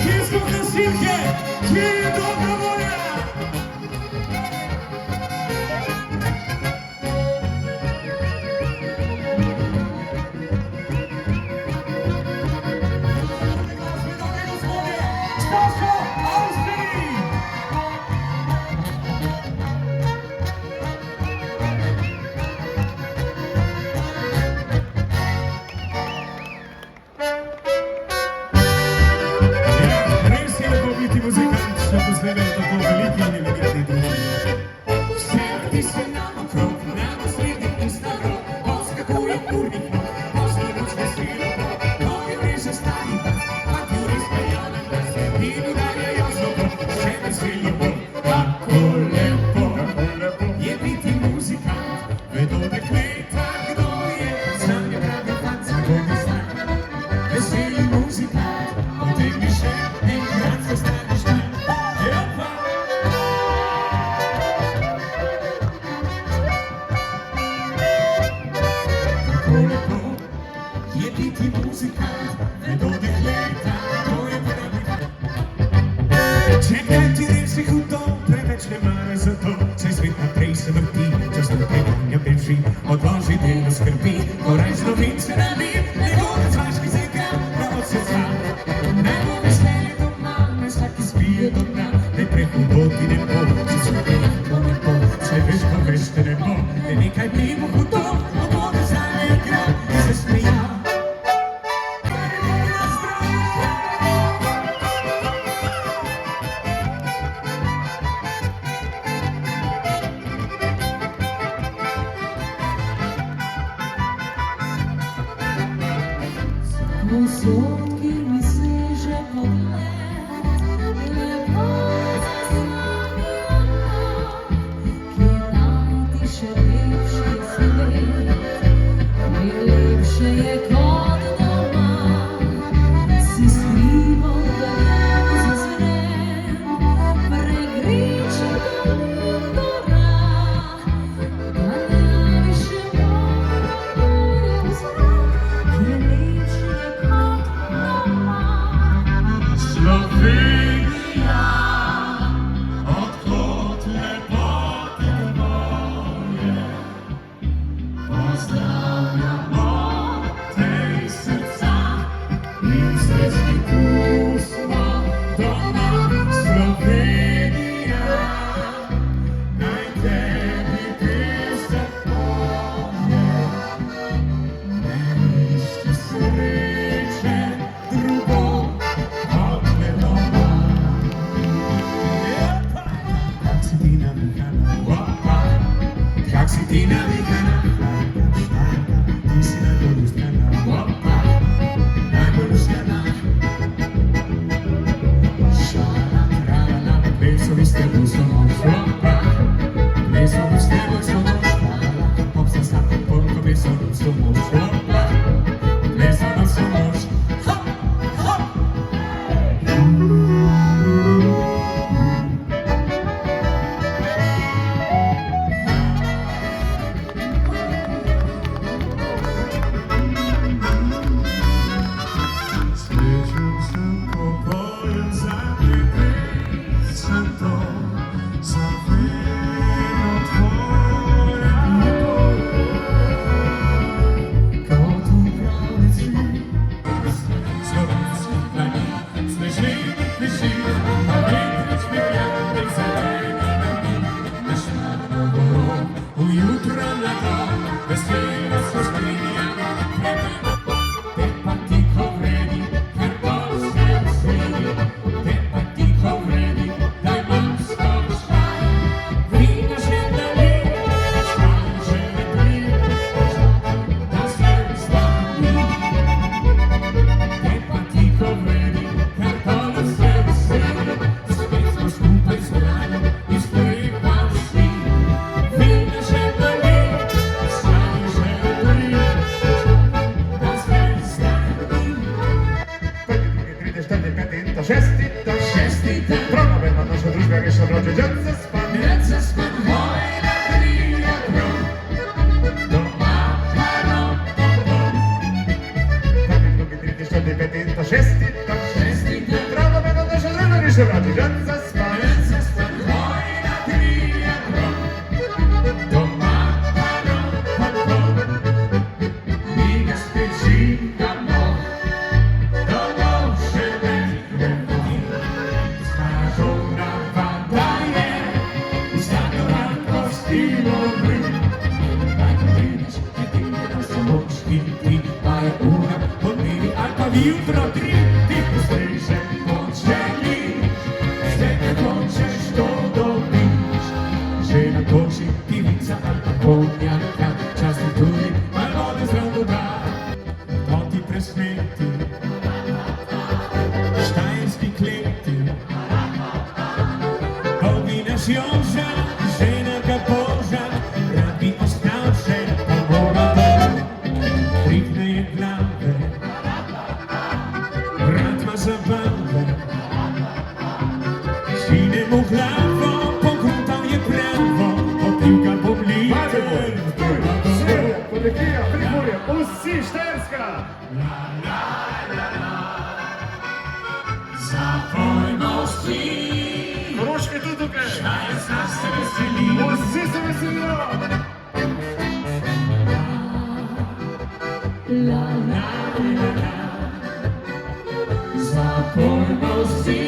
Київську Хрестівки, Київ добра воля! Музикант, що дозволяє такого великий і невідомий дружбі. Сядьтеся на округ, на дослідних історій, поскакує курник, позвонить весіло, ой, ріже старий бас, а юрист паяне нас, і додає його, ще весіло, а колепо, є битий музикант, ведоде клейта, гноє, сам я правий фан, забуде знак, веселий музикант, ти міше, не граться стане. Чекайте рельси худом, превечне мare зато, цей світ на три смерті, часто приймання більші, одважити на скарбі, корай зновиться на ліп, не буде зважки зайка, право серця. Не буде стелі дома, не саки спіє до дна, не прихуботи не було, чи зробити не було, це вишко вишти не було, не нікай пліву худом, ободи займе гра, і засміяв. Солодкий місиже поглед, лепо заслонила, кидайте ще ліпший світ, найліпше є код дома, зі співом берем зазирем, перегріче долин гора, ганявіше море зра, є ліпше Словения, odkąd lepoty moje, pozdrawiam tej serca i wzreszcie ósma doma. Slovenia, najtebi pieścia moje, najbliższe srecze drugą. Jak si dynamikana, ti si najbolj ustrana, najbolj ustrana. Šala, trala, plesovi s teboj so noč, plesovi s teboj so noč, popsa sa, porko plesovi so noč, plesova so noč, hop, hop. jeszcze wrodzie, dziad zaspany. Dziad zaspany, wojna kryje grom. Do machano, tak jak lubię drity, szczody, bety, to szesty, to Szesty ten. prawo będą nasze drzewo, jeszcze wrodzie, dziad zaspany. Dziad zaspany, wojna kryje grom. Do machano, Miga spycina moc. do nosze wędrówki. Smażona wada jest, zagorankowski dobry. Tak wiesz, kiedy nas samoczki, ty, moja ura, podmieni, alpa w jutro, ty. Pustejsze poczęli, z tego chcesz to dobić, że na koszy piwnica albo koniaka, czas natury, malwody z rodu da. Monty presmety, sztajerski klety, Bogi nasz jąża, żena kaporza, rabi ostalsze, pomora do, ryknę jak lawę. Brat ma zabawę, sinę mu chlawą, pokutał je prawo, bo piłka poblita. Seria, Podekija, Frifuria, Ussi, Szterska! Za wolności, Ruszki Tutuke! jest nas weseli. Ussi se veselio! La la la la. Za wolności,